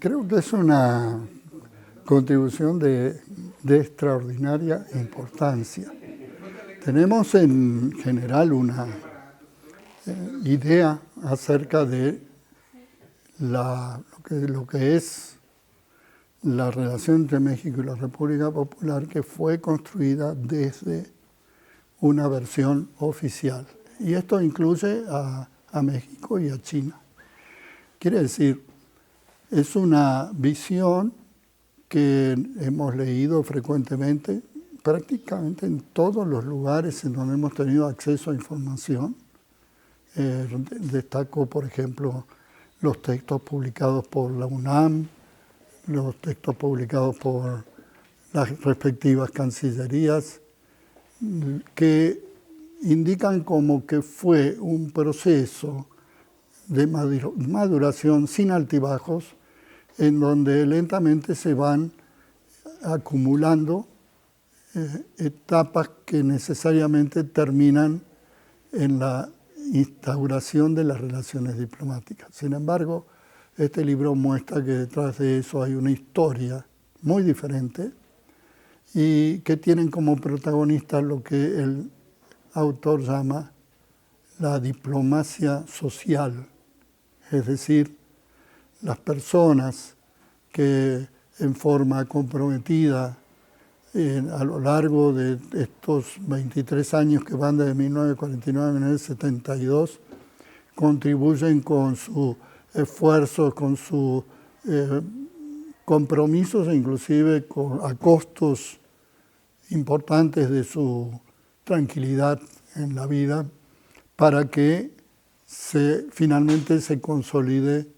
Creo que es una contribución de extraordinaria importancia. Tenemos en general una idea acerca de lo que es la relación entre México y la República Popular, que fue construida desde una versión oficial. Y esto incluye a México y a China. Quiere decir, es una visión que hemos leído frecuentemente, prácticamente en todos los lugares en donde hemos tenido acceso a información. Destaco, por ejemplo, los textos publicados por la UNAM, los textos publicados por las respectivas cancillerías, que indican como que fue un proceso de maduración sin altibajos, en donde lentamente se van acumulando etapas que necesariamente terminan en la instauración de las relaciones diplomáticas. Sin embargo, este libro muestra que detrás de eso hay una historia muy diferente y que tienen como protagonista lo que el autor llama la diplomacia social, es decir, las personas que en forma comprometida a lo largo de estos 23 años que van desde 1949 a 1972, contribuyen con su esfuerzo, con sus compromisos e inclusive a costos importantes de su tranquilidad en la vida, para que finalmente se consolide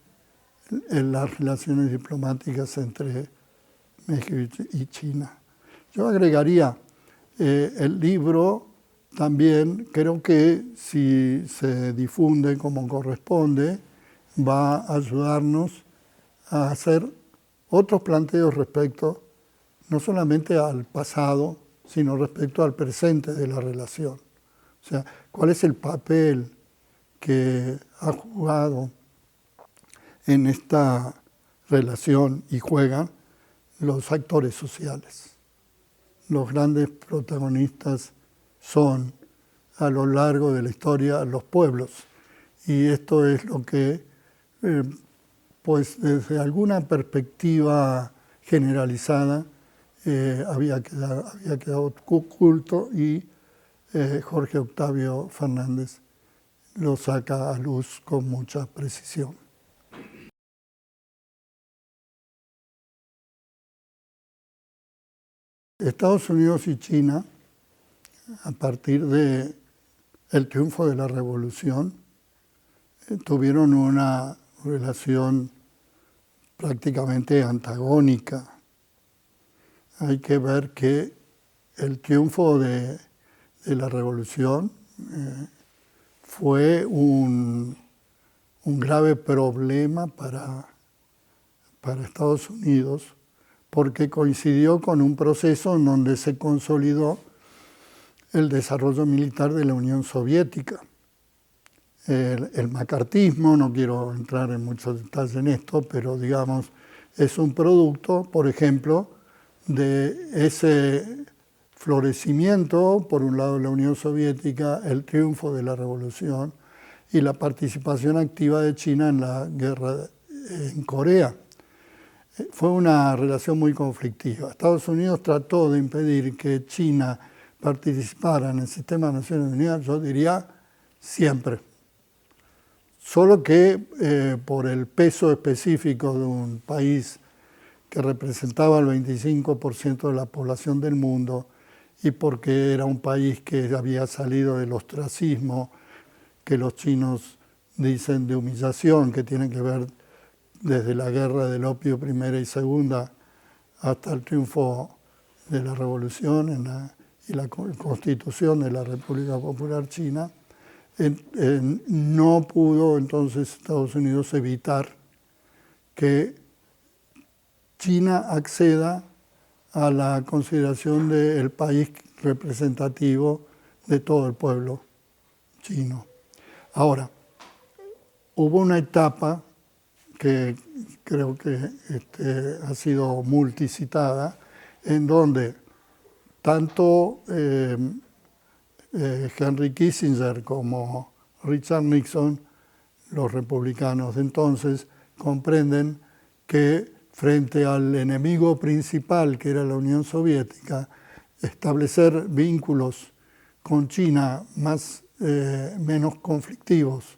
en las relaciones diplomáticas entre México y China. Yo agregaría, el libro también creo que si se difunde como corresponde, va a ayudarnos a hacer otros planteos respecto no solamente al pasado, sino respecto al presente de la relación. O sea, ¿cuál es el papel que ha jugado en esta relación y juegan los actores sociales? Los grandes protagonistas son a lo largo de la historia los pueblos. Y esto es lo que, pues desde alguna perspectiva generalizada, había quedado oculto y Jorge Octavio Fernández lo saca a luz con mucha precisión. Estados Unidos y China, a partir del triunfo de la Revolución, tuvieron una relación prácticamente antagónica. Hay que ver que el triunfo de la Revolución fue un grave problema para Estados Unidos, porque coincidió con un proceso en donde se consolidó el desarrollo militar de la Unión Soviética. El macartismo, no quiero entrar en muchos detalles en esto, pero digamos, es un producto, por ejemplo, de ese florecimiento, por un lado de la Unión Soviética, el triunfo de la Revolución y la participación activa de China en la guerra en Corea. Fue una relación muy conflictiva. Estados Unidos trató de impedir que China participara en el sistema de Naciones Unidas, yo diría, siempre. Solo que por el peso específico de un país que representaba el 25% de la población del mundo y porque era un país que había salido del ostracismo que los chinos dicen de humillación, que tiene que ver desde la guerra del opio primera y segunda hasta el triunfo de la revolución y la constitución de la República Popular China, no pudo entonces Estados Unidos evitar que China acceda a la consideración del país representativo de todo el pueblo chino. Ahora, hubo una etapa que creo que ha sido multicitada, en donde tanto Henry Kissinger como Richard Nixon, los republicanos de entonces, comprenden que frente al enemigo principal, que era la Unión Soviética, establecer vínculos con China menos conflictivos,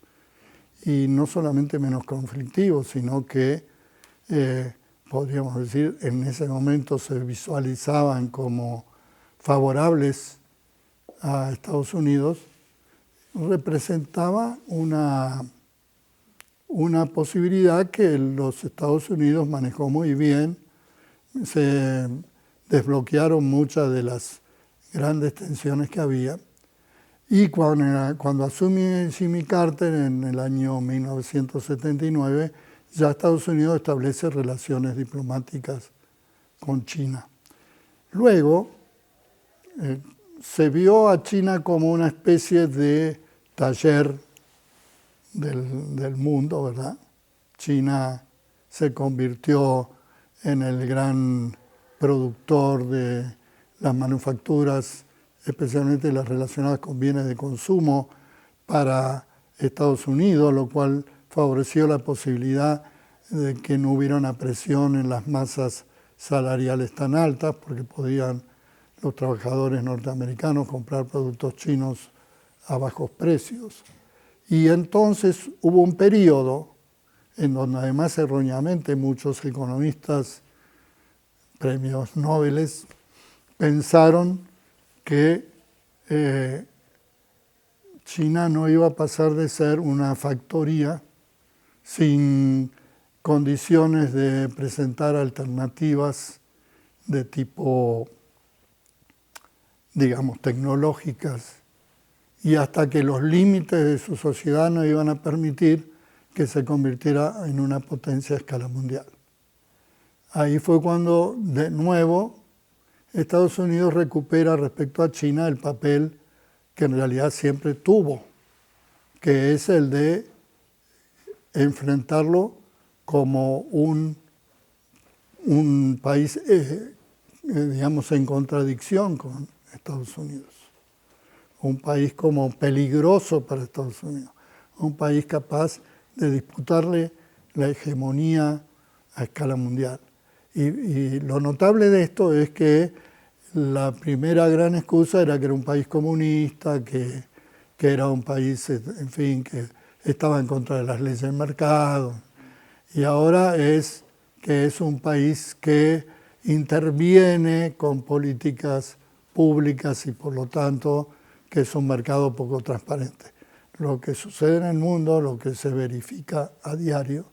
y no solamente menos conflictivos, sino que, podríamos decir, en ese momento se visualizaban como favorables a Estados Unidos, representaba una posibilidad que los Estados Unidos manejó muy bien. Se desbloquearon muchas de las grandes tensiones que había. Y cuando asume Jimmy Carter en el año 1979, ya Estados Unidos establece relaciones diplomáticas con China. Luego, se vio a China como una especie de taller del mundo, ¿verdad? China se convirtió en el gran productor de las manufacturas, especialmente las relacionadas con bienes de consumo para Estados Unidos, lo cual favoreció la posibilidad de que no hubiera una presión en las masas salariales tan altas, porque podían los trabajadores norteamericanos comprar productos chinos a bajos precios. Y entonces hubo un periodo en donde además erróneamente muchos economistas, premios Nobel, pensaron que China no iba a pasar de ser una factoría sin condiciones de presentar alternativas de tipo, digamos, tecnológicas, y hasta que los límites de su sociedad no iban a permitir que se convirtiera en una potencia a escala mundial. Ahí fue cuando, de nuevo, Estados Unidos recupera respecto a China el papel que en realidad siempre tuvo, que es el de enfrentarlo como un país, digamos, en contradicción con Estados Unidos. Un país como peligroso para Estados Unidos, un país capaz de disputarle la hegemonía a escala mundial. Y lo notable de esto es que la primera gran excusa era que era un país comunista, que era un país, en fin, que estaba en contra de las leyes del mercado. Y ahora es que es un país que interviene con políticas públicas y por lo tanto que es un mercado poco transparente. Lo que sucede en el mundo, lo que se verifica a diario,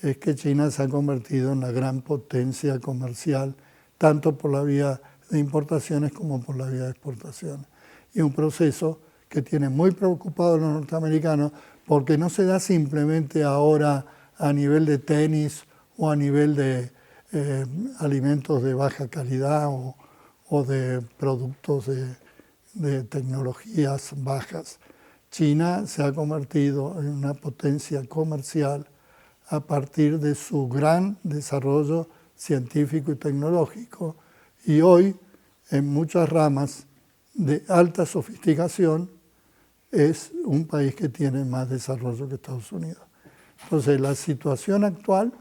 es que China se ha convertido en la gran potencia comercial, tanto por la vía de importaciones como por la vía de exportaciones. Y un proceso que tiene muy preocupados a los norteamericanos, porque no se da simplemente ahora a nivel de tenis o a nivel de alimentos de baja calidad o de productos de tecnologías bajas. China se ha convertido en una potencia comercial a partir de su gran desarrollo científico y tecnológico, y hoy en muchas ramas de alta sofisticación es un país que tiene más desarrollo que Estados Unidos. Entonces la situación actual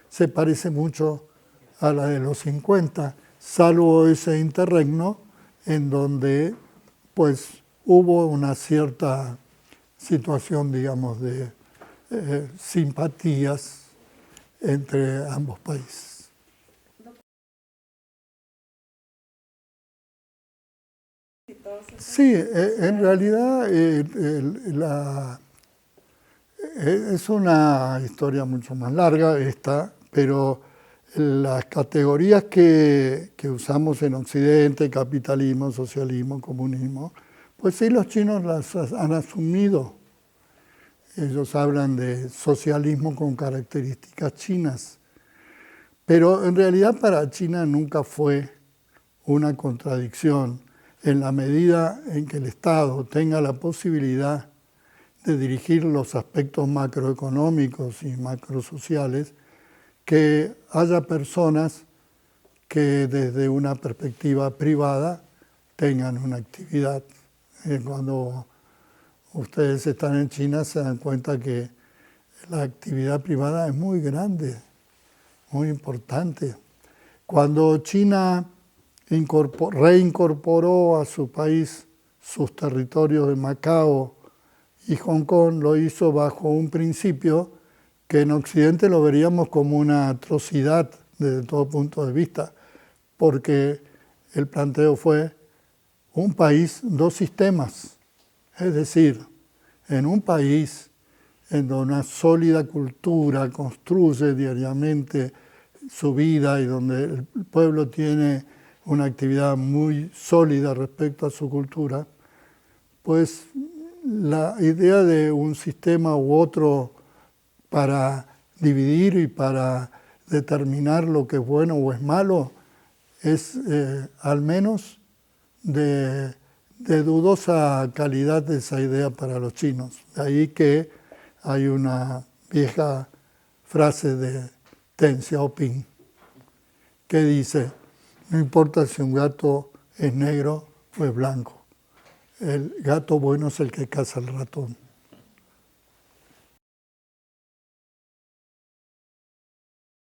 se parece mucho a la de los 50, salvo ese interregno en donde pues hubo una cierta situación, digamos, de simpatías entre ambos países. Sí, en realidad es una historia mucho más larga esta, pero las categorías que usamos en Occidente, capitalismo, socialismo, comunismo, pues sí, los chinos las han asumido. Ellos hablan de socialismo con características chinas, pero en realidad para China nunca fue una contradicción en la medida en que el Estado tenga la posibilidad de dirigir los aspectos macroeconómicos y macrosociales, que haya personas que desde una perspectiva privada tengan una actividad. Cuando ustedes están en China se dan cuenta que la actividad privada es muy grande, muy importante. Cuando China reincorporó a su país sus territorios de Macao y Hong Kong, lo hizo bajo un principio que en Occidente lo veríamos como una atrocidad desde todo punto de vista, porque el planteo fue un país, dos sistemas. Es decir, en un país en donde una sólida cultura construye diariamente su vida y donde el pueblo tiene una actividad muy sólida respecto a su cultura, pues la idea de un sistema u otro para dividir y para determinar lo que es bueno o es malo es al menos de dudosa calidad de esa idea para los chinos. De ahí que hay una vieja frase de Deng Xiaoping que dice: no importa si un gato es negro o es blanco, el gato bueno es el que caza al ratón.